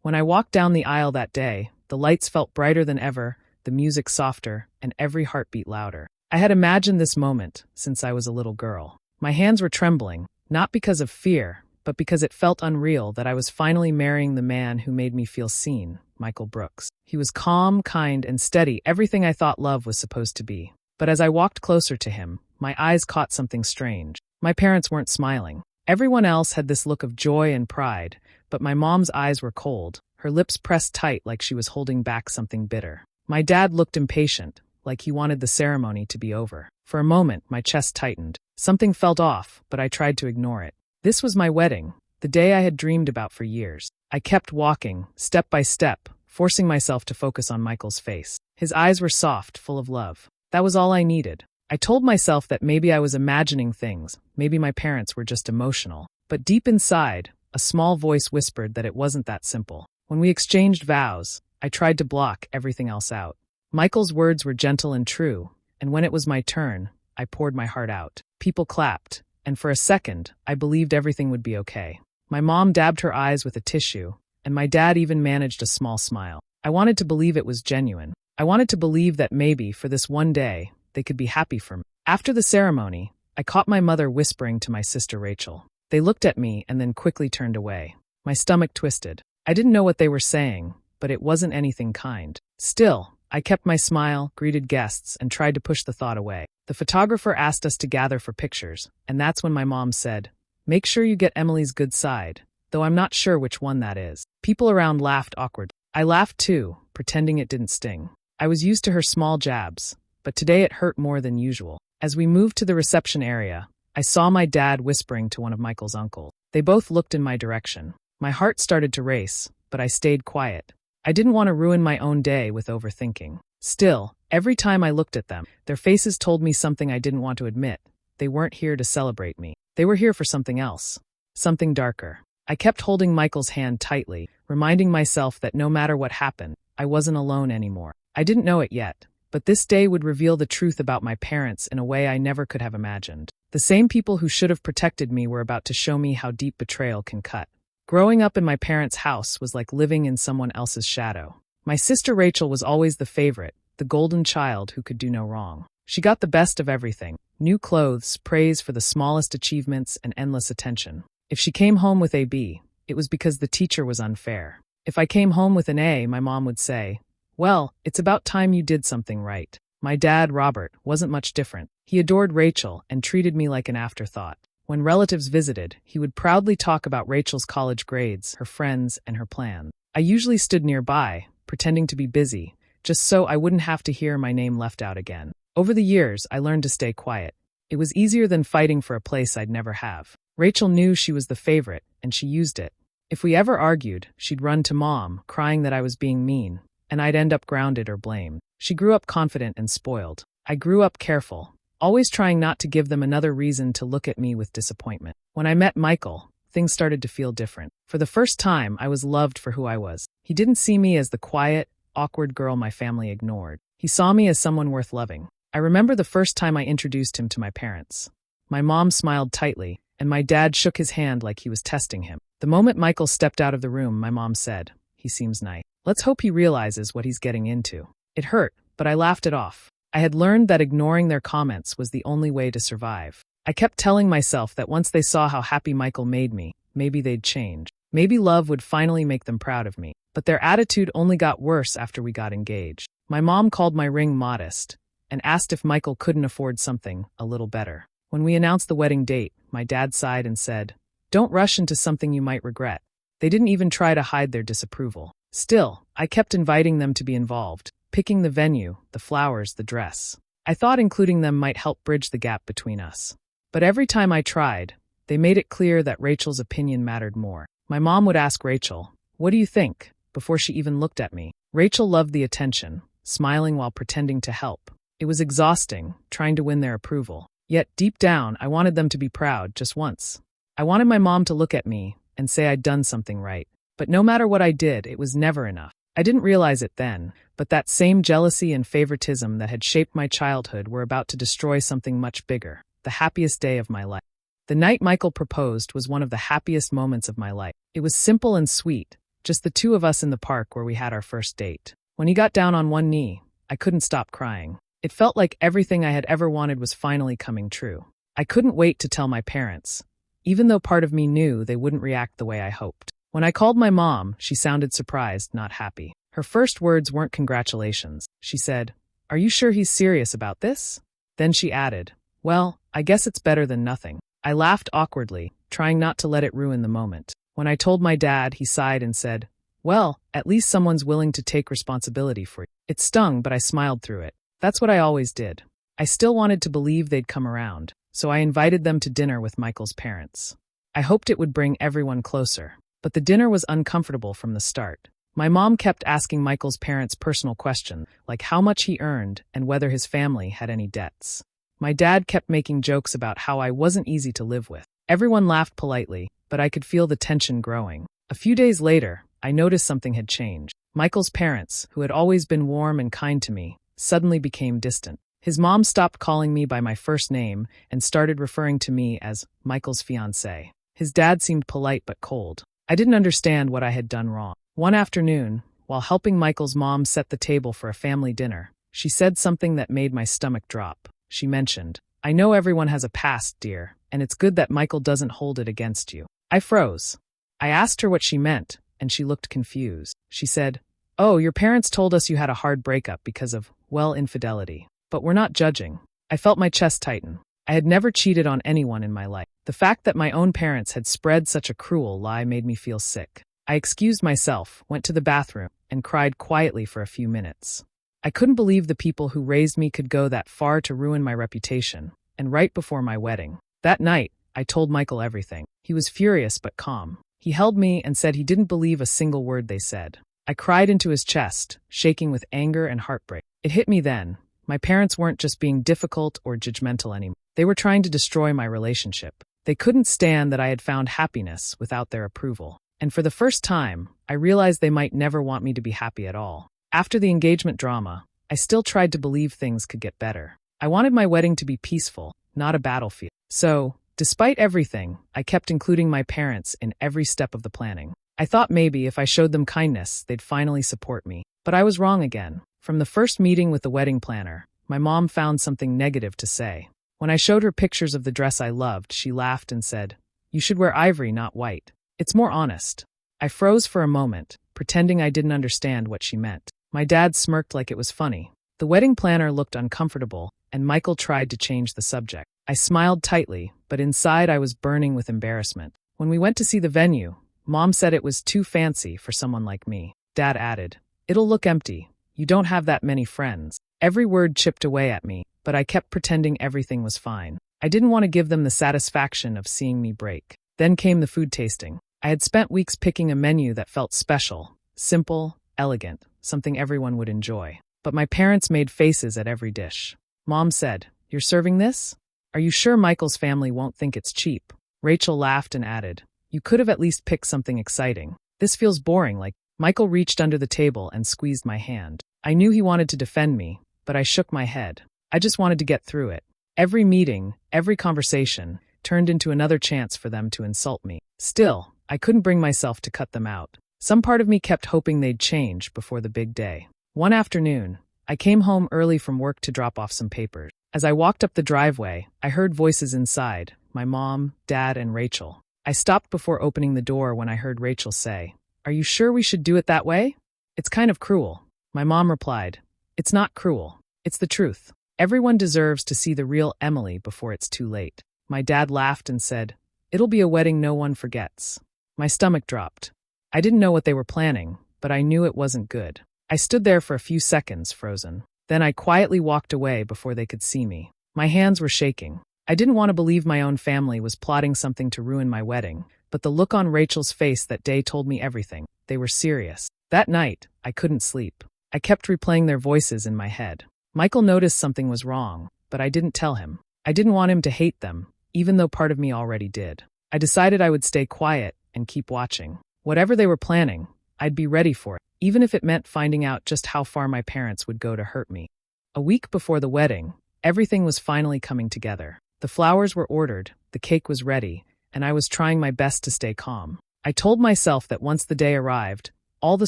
When I walked down the aisle that day, the lights felt brighter than ever, the music softer, and every heartbeat louder. I had imagined this moment since I was a little girl. My hands were trembling, not because of fear, but because it felt unreal that I was finally marrying the man who made me feel seen, Michael Brooks. He was calm, kind, and steady, everything I thought love was supposed to be. But as I walked closer to him, my eyes caught something strange. My parents weren't smiling. Everyone else had this look of joy and pride, but my mom's eyes were cold, her lips pressed tight like she was holding back something bitter. My dad looked impatient, like he wanted the ceremony to be over. For a moment, my chest tightened. Something felt off, but I tried to ignore it. This was my wedding, the day I had dreamed about for years. I kept walking, step by step, forcing myself to focus on Michael's face. His eyes were soft, full of love. That was all I needed. I told myself that maybe I was imagining things, maybe my parents were just emotional. But deep inside, a small voice whispered that it wasn't that simple. When we exchanged vows, I tried to block everything else out. Michael's words were gentle and true, and when it was my turn, I poured my heart out. People clapped, and for a second, I believed everything would be okay. My mom dabbed her eyes with a tissue, and my dad even managed a small smile. I wanted to believe it was genuine. I wanted to believe that maybe, for this one day, they could be happy for me. After the ceremony, I caught my mother whispering to my sister Rachel. They looked at me and then quickly turned away. My stomach twisted. I didn't know what they were saying, but it wasn't anything kind. Still, I kept my smile, greeted guests, and tried to push the thought away. The photographer asked us to gather for pictures, and that's when my mom said, "Make sure you get Emily's good side, though I'm not sure which one that is." People around laughed awkwardly. I laughed too, pretending it didn't sting. I was used to her small jabs, but today it hurt more than usual. As we moved to the reception area, I saw my dad whispering to one of Michael's uncles. They both looked in my direction. My heart started to race, but I stayed quiet. I didn't want to ruin my own day with overthinking. Still, every time I looked at them, their faces told me something I didn't want to admit. They weren't here to celebrate me. They were here for something else. Something darker. I kept holding Michael's hand tightly, reminding myself that no matter what happened, I wasn't alone anymore. I didn't know it yet, but this day would reveal the truth about my parents in a way I never could have imagined. The same people who should have protected me were about to show me how deep betrayal can cut. Growing up in my parents' house was like living in someone else's shadow. My sister Rachel was always the favorite, the golden child who could do no wrong. She got the best of everything: new clothes, praise for the smallest achievements, and endless attention. If she came home with a B, it was because the teacher was unfair. If I came home with an A, my mom would say, "Well, it's about time you did something right." My dad, Robert, wasn't much different. He adored Rachel and treated me like an afterthought. When relatives visited, he would proudly talk about Rachel's college grades, her friends, and her plans. I usually stood nearby, pretending to be busy, just so I wouldn't have to hear my name left out again. Over the years, I learned to stay quiet. It was easier than fighting for a place I'd never have. Rachel knew she was the favorite, and she used it. If we ever argued, she'd run to Mom, crying that I was being mean, and I'd end up grounded or blamed. She grew up confident and spoiled. I grew up careful, always trying not to give them another reason to look at me with disappointment. When I met Michael, things started to feel different. For the first time, I was loved for who I was. He didn't see me as the quiet, awkward girl my family ignored. He saw me as someone worth loving. I remember the first time I introduced him to my parents. My mom smiled tightly, and my dad shook his hand like he was testing him. The moment Michael stepped out of the room, my mom said, "He seems nice. Let's hope he realizes what he's getting into." It hurt, but I laughed it off. I had learned that ignoring their comments was the only way to survive. I kept telling myself that once they saw how happy Michael made me, maybe they'd change. Maybe love would finally make them proud of me. But their attitude only got worse after we got engaged. My mom called my ring modest and asked if Michael couldn't afford something a little better. When we announced the wedding date, my dad sighed and said, "Don't rush into something you might regret." They didn't even try to hide their disapproval. Still, I kept inviting them to be involved, picking the venue, the flowers, the dress. I thought including them might help bridge the gap between us. But every time I tried, they made it clear that Rachel's opinion mattered more. My mom would ask Rachel, "What do you think?" before she even looked at me. Rachel loved the attention, smiling while pretending to help. It was exhausting, trying to win their approval. Yet deep down, I wanted them to be proud just once. I wanted my mom to look at me and say I'd done something right. But no matter what I did, it was never enough. I didn't realize it then, but that same jealousy and favoritism that had shaped my childhood were about to destroy something much bigger, the happiest day of my life. The night Michael proposed was one of the happiest moments of my life. It was simple and sweet, just the two of us in the park where we had our first date. When he got down on one knee, I couldn't stop crying. It felt like everything I had ever wanted was finally coming true. I couldn't wait to tell my parents, even though part of me knew they wouldn't react the way I hoped. When I called my mom, she sounded surprised, not happy. Her first words weren't congratulations. She said, "Are you sure he's serious about this?" Then she added, "Well, I guess it's better than nothing." I laughed awkwardly, trying not to let it ruin the moment. When I told my dad, he sighed and said, "Well, at least someone's willing to take responsibility for you." It stung, but I smiled through it. That's what I always did. I still wanted to believe they'd come around, so I invited them to dinner with Michael's parents. I hoped it would bring everyone closer. But the dinner was uncomfortable from the start. My mom kept asking Michael's parents personal questions, like how much he earned and whether his family had any debts. My dad kept making jokes about how I wasn't easy to live with. Everyone laughed politely, but I could feel the tension growing. A few days later, I noticed something had changed. Michael's parents, who had always been warm and kind to me, suddenly became distant. His mom stopped calling me by my first name and started referring to me as Michael's fiancé. His dad seemed polite but cold. I didn't understand what I had done wrong. One afternoon, while helping Michael's mom set the table for a family dinner, she said something that made my stomach drop. She mentioned, "I know everyone has a past, dear, and it's good that Michael doesn't hold it against you." I froze. I asked her what she meant, and she looked confused. She said, "Oh, your parents told us you had a hard breakup because of, well, infidelity. But we're not judging." I felt my chest tighten. I had never cheated on anyone in my life. The fact that my own parents had spread such a cruel lie made me feel sick. I excused myself, went to the bathroom, and cried quietly for a few minutes. I couldn't believe the people who raised me could go that far to ruin my reputation, and right before my wedding. That night, I told Michael everything. He was furious but calm. He held me and said he didn't believe a single word they said. I cried into his chest, shaking with anger and heartbreak. It hit me then. My parents weren't just being difficult or judgmental anymore. They were trying to destroy my relationship. They couldn't stand that I had found happiness without their approval. And for the first time, I realized they might never want me to be happy at all. After the engagement drama, I still tried to believe things could get better. I wanted my wedding to be peaceful, not a battlefield. So, despite everything, I kept including my parents in every step of the planning. I thought maybe if I showed them kindness, they'd finally support me. But I was wrong again. From the first meeting with the wedding planner, my mom found something negative to say. When I showed her pictures of the dress I loved, she laughed and said, "You should wear ivory, not white. It's more honest." I froze for a moment, pretending I didn't understand what she meant. My dad smirked like it was funny. The wedding planner looked uncomfortable, and Michael tried to change the subject. I smiled tightly, but inside I was burning with embarrassment. When we went to see the venue, Mom said it was too fancy for someone like me. Dad added, "It'll look empty. You don't have that many friends." Every word chipped away at me, but I kept pretending everything was fine. I didn't want to give them the satisfaction of seeing me break. Then came the food tasting. I had spent weeks picking a menu that felt special, simple, elegant, something everyone would enjoy. But my parents made faces at every dish. Mom said, "You're serving this? Are you sure Michael's family won't think it's cheap?" Rachel laughed and added, "You could have at least picked something exciting. This feels boring." Michael reached under the table and squeezed my hand. I knew he wanted to defend me, but I shook my head. I just wanted to get through it. Every meeting, every conversation, turned into another chance for them to insult me. Still, I couldn't bring myself to cut them out. Some part of me kept hoping they'd change before the big day. One afternoon, I came home early from work to drop off some papers. As I walked up the driveway, I heard voices inside, my mom, dad, and Rachel. I stopped before opening the door when I heard Rachel say, "Are you sure we should do it that way? It's kind of cruel." My mom replied, "It's not cruel. It's the truth. Everyone deserves to see the real Emily before it's too late." My dad laughed and said, "It'll be a wedding no one forgets." My stomach dropped. I didn't know what they were planning, but I knew it wasn't good. I stood there for a few seconds, frozen. Then I quietly walked away before they could see me. My hands were shaking. I didn't want to believe my own family was plotting something to ruin my wedding, but the look on Rachel's face that day told me everything. They were serious. That night, I couldn't sleep. I kept replaying their voices in my head. Michael noticed something was wrong, but I didn't tell him. I didn't want him to hate them, even though part of me already did. I decided I would stay quiet and keep watching. Whatever they were planning, I'd be ready for it, even if it meant finding out just how far my parents would go to hurt me. A week before the wedding, everything was finally coming together. The flowers were ordered, the cake was ready, and I was trying my best to stay calm. I told myself that once the day arrived, all the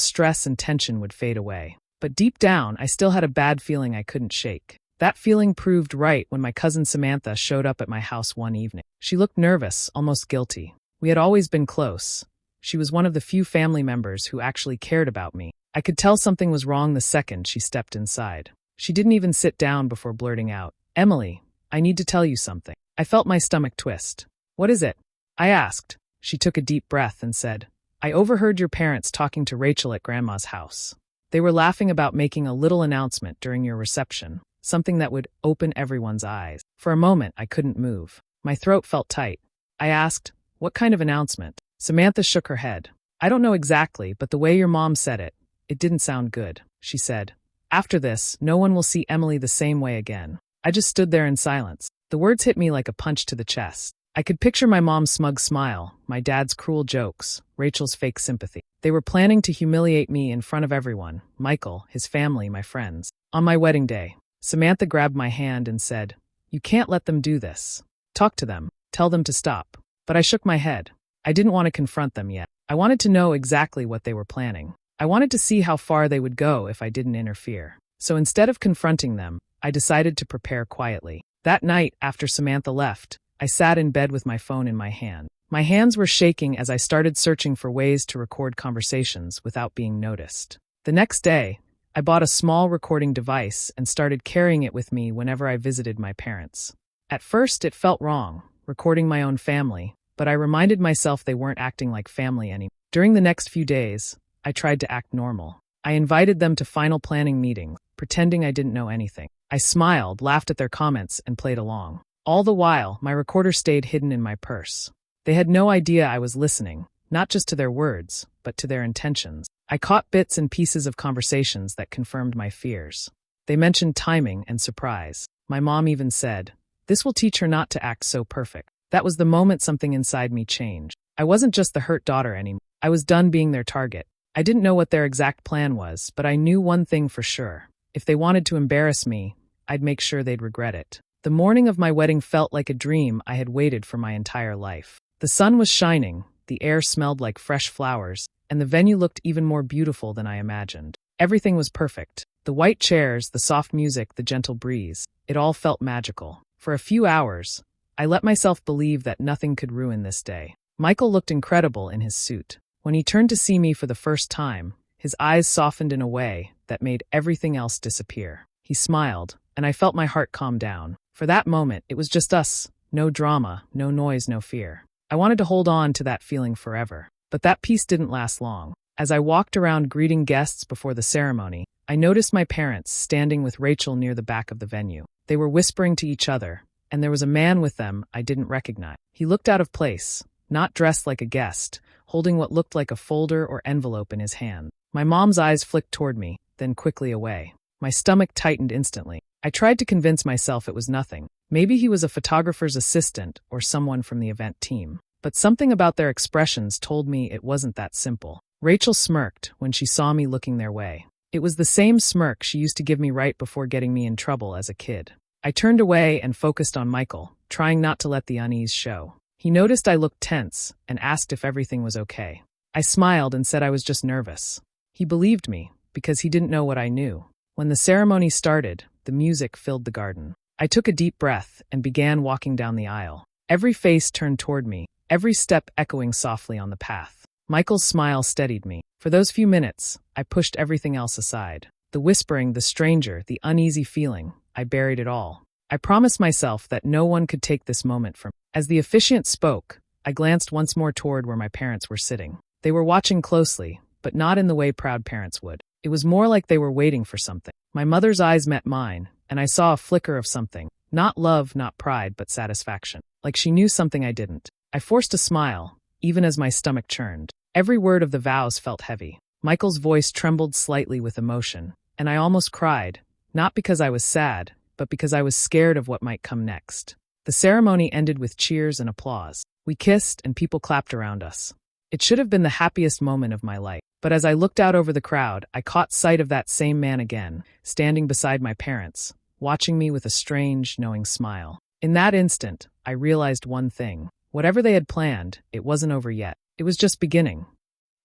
stress and tension would fade away. But deep down, I still had a bad feeling I couldn't shake. That feeling proved right when my cousin Samantha showed up at my house one evening. She looked nervous, almost guilty. We had always been close. She was one of the few family members who actually cared about me. I could tell something was wrong the second she stepped inside. She didn't even sit down before blurting out, "Emily, I need to tell you something." I felt my stomach twist. "What is it?" I asked. She took a deep breath and said, "I overheard your parents talking to Rachel at Grandma's house. They were laughing about making a little announcement during your reception, something that would open everyone's eyes." For a moment, I couldn't move. My throat felt tight. I asked, "What kind of announcement?" Samantha shook her head. "I don't know exactly, but the way your mom said it, it didn't sound good," she said. "After this, no one will see Emily the same way again." I just stood there in silence. The words hit me like a punch to the chest. I could picture my mom's smug smile, my dad's cruel jokes, Rachel's fake sympathy. They were planning to humiliate me in front of everyone, Michael, his family, my friends. On my wedding day, Samantha grabbed my hand and said, "You can't let them do this. Talk to them. Tell them to stop." But I shook my head. I didn't want to confront them yet. I wanted to know exactly what they were planning. I wanted to see how far they would go if I didn't interfere. So instead of confronting them, I decided to prepare quietly. That night, after Samantha left, I sat in bed with my phone in my hand. My hands were shaking as I started searching for ways to record conversations without being noticed. The next day, I bought a small recording device and started carrying it with me whenever I visited my parents. At first, it felt wrong, recording my own family, but I reminded myself they weren't acting like family anymore. During the next few days, I tried to act normal. I invited them to final planning meetings, pretending I didn't know anything. I smiled, laughed at their comments, and played along. All the while, my recorder stayed hidden in my purse. They had no idea I was listening, not just to their words, but to their intentions. I caught bits and pieces of conversations that confirmed my fears. They mentioned timing and surprise. My mom even said, "This will teach her not to act so perfect." That was the moment something inside me changed. I wasn't just the hurt daughter anymore. I was done being their target. I didn't know what their exact plan was, but I knew one thing for sure. If they wanted to embarrass me, I'd make sure they'd regret it. The morning of my wedding felt like a dream I had waited for my entire life. The sun was shining, the air smelled like fresh flowers, and the venue looked even more beautiful than I imagined. Everything was perfect. The white chairs, the soft music, the gentle breeze. It all felt magical. For a few hours, I let myself believe that nothing could ruin this day. Michael looked incredible in his suit. When he turned to see me for the first time, his eyes softened in a way that made everything else disappear. He smiled, and I felt my heart calm down. For that moment, it was just us. No drama, no noise, no fear. I wanted to hold on to that feeling forever. But that peace didn't last long. As I walked around greeting guests before the ceremony, I noticed my parents standing with Rachel near the back of the venue. They were whispering to each other, and there was a man with them I didn't recognize. He looked out of place, not dressed like a guest, holding what looked like a folder or envelope in his hand. My mom's eyes flicked toward me, then quickly away. My stomach tightened instantly. I tried to convince myself it was nothing. Maybe he was a photographer's assistant or someone from the event team. But something about their expressions told me it wasn't that simple. Rachel smirked when she saw me looking their way. It was the same smirk she used to give me right before getting me in trouble as a kid. I turned away and focused on Michael, trying not to let the unease show. He noticed I looked tense and asked if everything was okay. I smiled and said I was just nervous. He believed me, because he didn't know what I knew. When the ceremony started, the music filled the garden. I took a deep breath and began walking down the aisle. Every face turned toward me, every step echoing softly on the path. Michael's smile steadied me. For those few minutes, I pushed everything else aside. The whispering, the stranger, the uneasy feeling, I buried it all. I promised myself that no one could take this moment from me. As the officiant spoke, I glanced once more toward where my parents were sitting. They were watching closely, but not in the way proud parents would. It was more like they were waiting for something. My mother's eyes met mine, and I saw a flicker of something. Not love, not pride, but satisfaction. Like she knew something I didn't. I forced a smile, even as my stomach churned. Every word of the vows felt heavy. Michael's voice trembled slightly with emotion, and I almost cried, not because I was sad, but because I was scared of what might come next. The ceremony ended with cheers and applause. We kissed, and people clapped around us. It should have been the happiest moment of my life. But as I looked out over the crowd, I caught sight of that same man again, standing beside my parents, watching me with a strange, knowing smile. In that instant, I realized one thing. Whatever they had planned, it wasn't over yet. It was just beginning.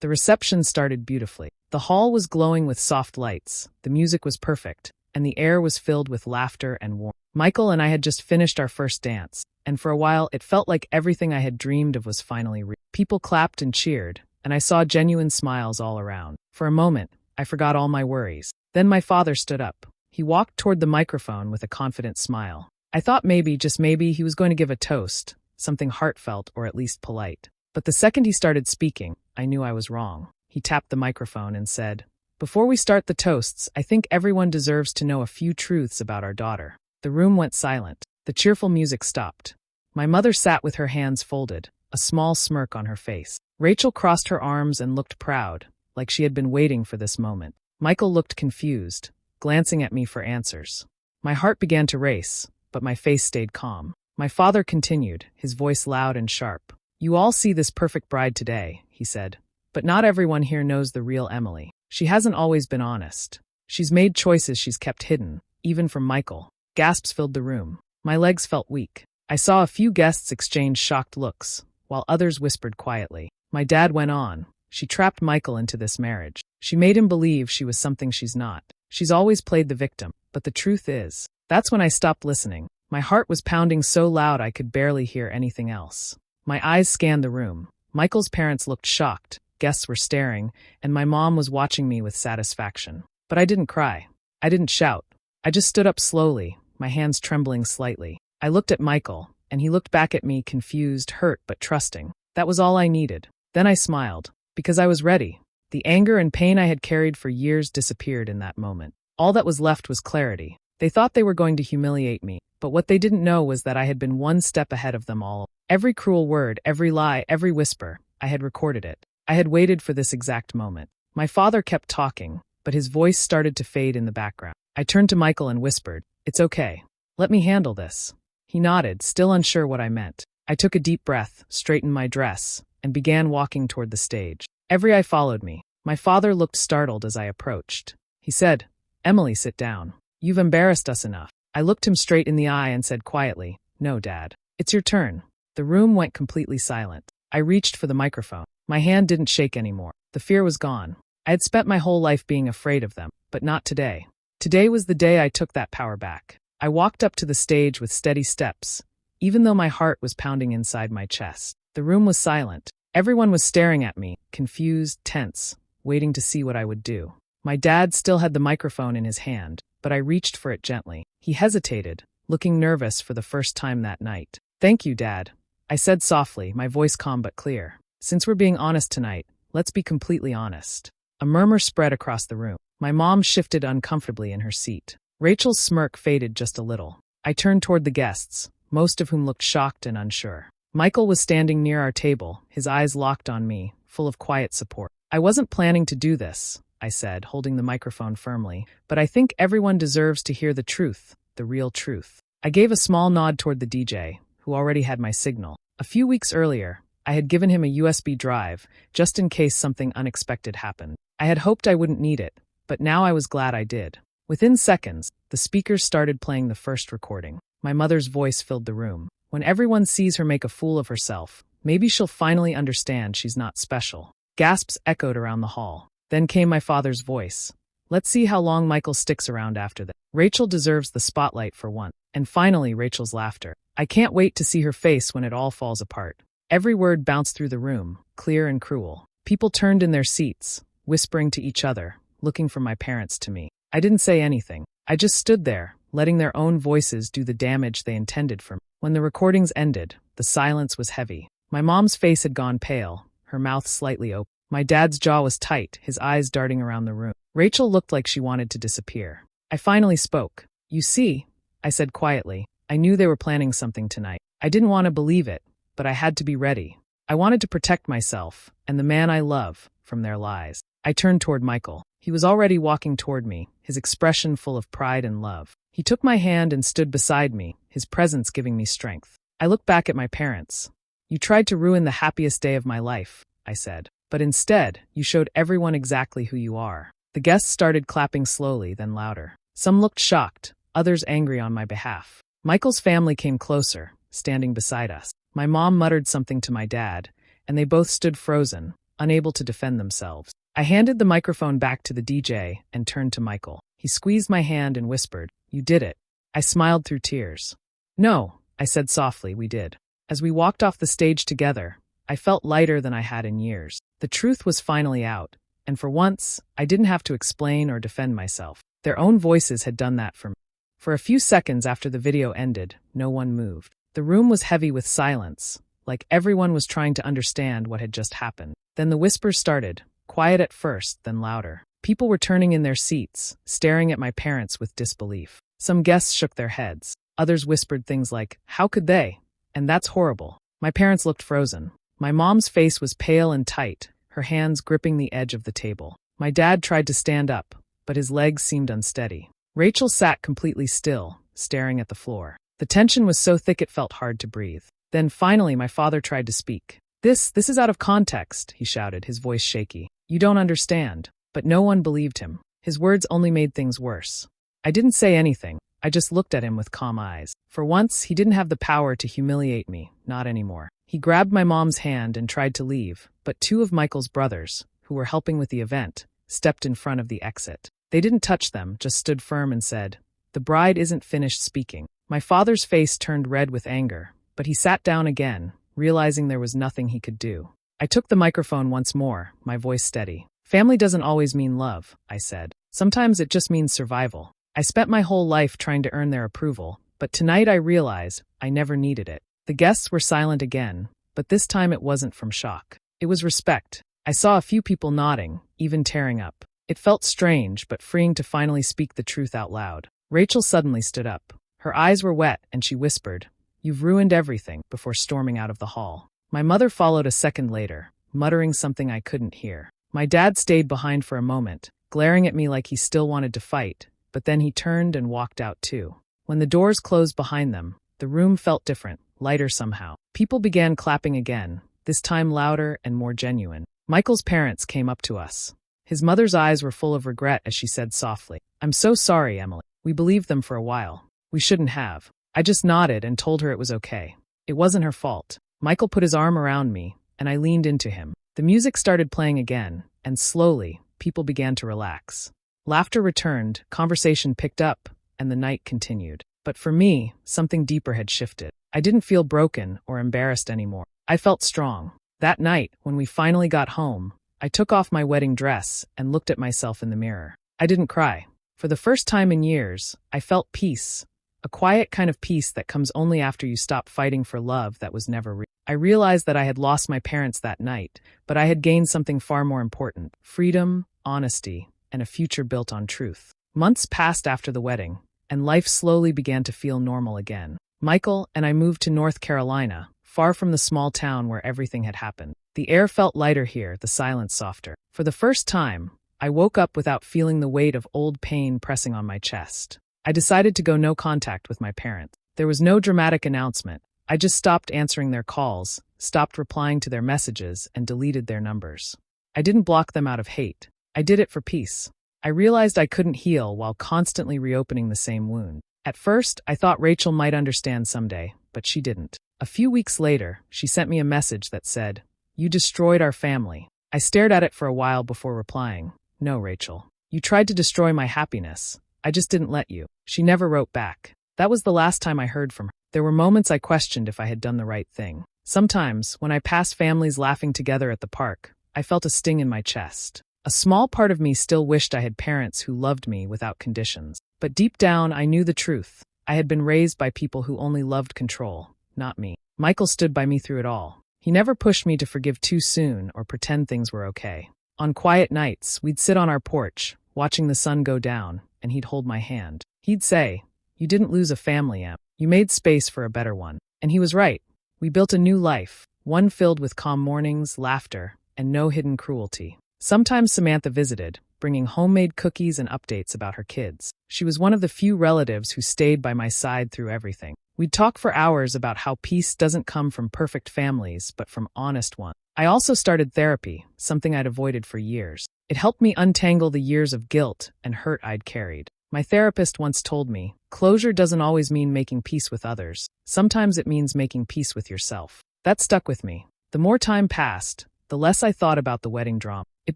The reception started beautifully. The hall was glowing with soft lights, the music was perfect, and the air was filled with laughter and warmth. Michael and I had just finished our first dance, and for a while it felt like everything I had dreamed of was finally real. People clapped and cheered, and I saw genuine smiles all around. For a moment, I forgot all my worries. Then my father stood up. He walked toward the microphone with a confident smile. I thought maybe, just maybe, he was going to give a toast, something heartfelt or at least polite. But the second he started speaking, I knew I was wrong. He tapped the microphone and said, "Before we start the toasts, I think everyone deserves to know a few truths about our daughter." The room went silent. The cheerful music stopped. My mother sat with her hands folded, a small smirk on her face. Rachel crossed her arms and looked proud, like she had been waiting for this moment. Michael looked confused, glancing at me for answers. My heart began to race, but my face stayed calm. My father continued, his voice loud and sharp. "You all see this perfect bride today," he said. "But not everyone here knows the real Emily. She hasn't always been honest. She's made choices she's kept hidden, even from Michael." Gasps filled the room. My legs felt weak. I saw a few guests exchange shocked looks, while others whispered quietly. My dad went on. "She trapped Michael into this marriage. She made him believe she was something she's not. She's always played the victim, but the truth is..." That's when I stopped listening. My heart was pounding so loud I could barely hear anything else. My eyes scanned the room. Michael's parents looked shocked, guests were staring, and my mom was watching me with satisfaction. But I didn't cry. I didn't shout. I just stood up slowly, my hands trembling slightly. I looked at Michael, and he looked back at me, confused, hurt, but trusting. That was all I needed. Then I smiled, because I was ready. The anger and pain I had carried for years disappeared in that moment. All that was left was clarity. They thought they were going to humiliate me, but what they didn't know was that I had been one step ahead of them all. Every cruel word, every lie, every whisper, I had recorded it. I had waited for this exact moment. My father kept talking, but his voice started to fade in the background. I turned to Michael and whispered, "It's okay. Let me handle this." He nodded, still unsure what I meant. I took a deep breath, straightened my dress, and began walking toward the stage. Every eye followed me. My father looked startled as I approached. He said, "Emily, sit down. You've embarrassed us enough." I looked him straight in the eye and said quietly, "No, Dad. It's your turn." The room went completely silent. I reached for the microphone. My hand didn't shake anymore. The fear was gone. I had spent my whole life being afraid of them, but not today. Today was the day I took that power back. I walked up to the stage with steady steps, even though my heart was pounding inside my chest. The room was silent. Everyone was staring at me, confused, tense, waiting to see what I would do. My dad still had the microphone in his hand, but I reached for it gently. He hesitated, looking nervous for the first time that night. "Thank you, Dad," I said softly, my voice calm but clear. "Since we're being honest tonight, let's be completely honest." A murmur spread across the room. My mom shifted uncomfortably in her seat. Rachel's smirk faded just a little. I turned toward the guests, most of whom looked shocked and unsure. Michael was standing near our table, his eyes locked on me, full of quiet support. "I wasn't planning to do this," I said, holding the microphone firmly, "but I think everyone deserves to hear the truth, the real truth." I gave a small nod toward the DJ, who already had my signal. A few weeks earlier, I had given him a USB drive, just in case something unexpected happened. I had hoped I wouldn't need it, but now I was glad I did. Within seconds, the speakers started playing the first recording. My mother's voice filled the room. "When everyone sees her make a fool of herself, maybe she'll finally understand she's not special." Gasps echoed around the hall. Then came my father's voice. "Let's see how long Michael sticks around after that. Rachel deserves the spotlight for once." And finally, Rachel's laughter. "I can't wait to see her face when it all falls apart." Every word bounced through the room, clear and cruel. People turned in their seats, whispering to each other, looking from my parents to me. I didn't say anything. I just stood there, letting their own voices do the damage they intended for me. When the recordings ended, the silence was heavy. My mom's face had gone pale, her mouth slightly open. My dad's jaw was tight, his eyes darting around the room. Rachel looked like she wanted to disappear. I finally spoke. "You see," I said quietly, "I knew they were planning something tonight. I didn't want to believe it, but I had to be ready. I wanted to protect myself, and the man I love, from their lies." I turned toward Michael. He was already walking toward me, his expression full of pride and love. He took my hand and stood beside me, his presence giving me strength. I looked back at my parents. "You tried to ruin the happiest day of my life," I said. "But instead, you showed everyone exactly who you are." The guests started clapping slowly, then louder. Some looked shocked, others angry on my behalf. Michael's family came closer, standing beside us. My mom muttered something to my dad, and they both stood frozen, unable to defend themselves. I handed the microphone back to the DJ and turned to Michael. He squeezed my hand and whispered, "You did it." I smiled through tears. "No," I said softly, "we did." As we walked off the stage together, I felt lighter than I had in years. The truth was finally out, and for once, I didn't have to explain or defend myself. Their own voices had done that for me. For a few seconds after the video ended, no one moved. The room was heavy with silence, like everyone was trying to understand what had just happened. Then the whispers started, quiet at first, then louder. People were turning in their seats, staring at my parents with disbelief. Some guests shook their heads. Others whispered things like, "How could they? And that's horrible." My parents looked frozen. My mom's face was pale and tight, her hands gripping the edge of the table. My dad tried to stand up, but his legs seemed unsteady. Rachel sat completely still, staring at the floor. The tension was so thick it felt hard to breathe. Then finally my father tried to speak. This is out of context," he shouted, his voice shaky. "You don't understand." But no one believed him. His words only made things worse. I didn't say anything. I just looked at him with calm eyes. For once, he didn't have the power to humiliate me, not anymore. He grabbed my mom's hand and tried to leave, but two of Michael's brothers, who were helping with the event, stepped in front of the exit. They didn't touch them, just stood firm and said, "The bride isn't finished speaking." My father's face turned red with anger, but he sat down again, realizing there was nothing he could do. I took the microphone once more, my voice steady. "Family doesn't always mean love," I said. "Sometimes it just means survival." I spent my whole life trying to earn their approval, but tonight I realized I never needed it. The guests were silent again, but this time it wasn't from shock. It was respect. I saw a few people nodding, even tearing up. It felt strange, but freeing to finally speak the truth out loud. Rachel suddenly stood up. Her eyes were wet, and she whispered, "You've ruined everything," before storming out of the hall. My mother followed a second later, muttering something I couldn't hear. My dad stayed behind for a moment, glaring at me like he still wanted to fight, but then he turned and walked out too. When the doors closed behind them, the room felt different, lighter somehow. People began clapping again, this time louder and more genuine. Michael's parents came up to us. His mother's eyes were full of regret as she said softly, "I'm so sorry, Emily. We believed them for a while. We shouldn't have." I just nodded and told her it was okay. It wasn't her fault. Michael put his arm around me, and I leaned into him. The music started playing again, and slowly, people began to relax. Laughter returned, conversation picked up, and the night continued. But for me, something deeper had shifted. I didn't feel broken or embarrassed anymore. I felt strong. That night, when we finally got home, I took off my wedding dress and looked at myself in the mirror. I didn't cry. For the first time in years, I felt peace. A quiet kind of peace that comes only after you stop fighting for love that was never real. I realized that I had lost my parents that night, but I had gained something far more important: freedom, honesty, and a future built on truth. Months passed after the wedding, and life slowly began to feel normal again. Michael and I moved to North Carolina, far from the small town where everything had happened. The air felt lighter here, the silence softer. For the first time, I woke up without feeling the weight of old pain pressing on my chest. I decided to go no contact with my parents. There was no dramatic announcement. I just stopped answering their calls, stopped replying to their messages, and deleted their numbers. I didn't block them out of hate. I did it for peace. I realized I couldn't heal while constantly reopening the same wound. At first, I thought Rachel might understand someday, but she didn't. A few weeks later, she sent me a message that said, "You destroyed our family." I stared at it for a while before replying, "No, Rachel. You tried to destroy my happiness. I just didn't let you." She never wrote back. That was the last time I heard from her. There were moments I questioned if I had done the right thing. Sometimes, when I passed families laughing together at the park, I felt a sting in my chest. A small part of me still wished I had parents who loved me without conditions. But deep down, I knew the truth. I had been raised by people who only loved control, not me. Michael stood by me through it all. He never pushed me to forgive too soon or pretend things were okay. On quiet nights, we'd sit on our porch, watching the sun go down, and he'd hold my hand. He'd say, "You didn't lose a family, Em. You made space for a better one." And he was right. We built a new life, one filled with calm mornings, laughter, and no hidden cruelty. Sometimes Samantha visited, bringing homemade cookies and updates about her kids. She was one of the few relatives who stayed by my side through everything. We'd talk for hours about how peace doesn't come from perfect families, but from honest ones. I also started therapy, something I'd avoided for years. It helped me untangle the years of guilt and hurt I'd carried. My therapist once told me, closure doesn't always mean making peace with others. Sometimes it means making peace with yourself. That stuck with me. The more time passed, the less I thought about the wedding drama. It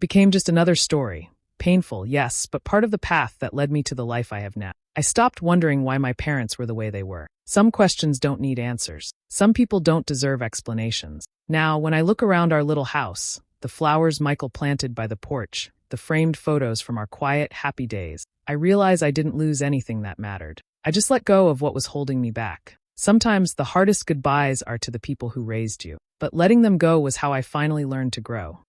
became just another story. Painful, yes, but part of the path that led me to the life I have now. I stopped wondering why my parents were the way they were. Some questions don't need answers. Some people don't deserve explanations. Now, when I look around our little house, the flowers Michael planted by the porch, the framed photos from our quiet, happy days, I realize I didn't lose anything that mattered. I just let go of what was holding me back. Sometimes the hardest goodbyes are to the people who raised you, but letting them go was how I finally learned to grow.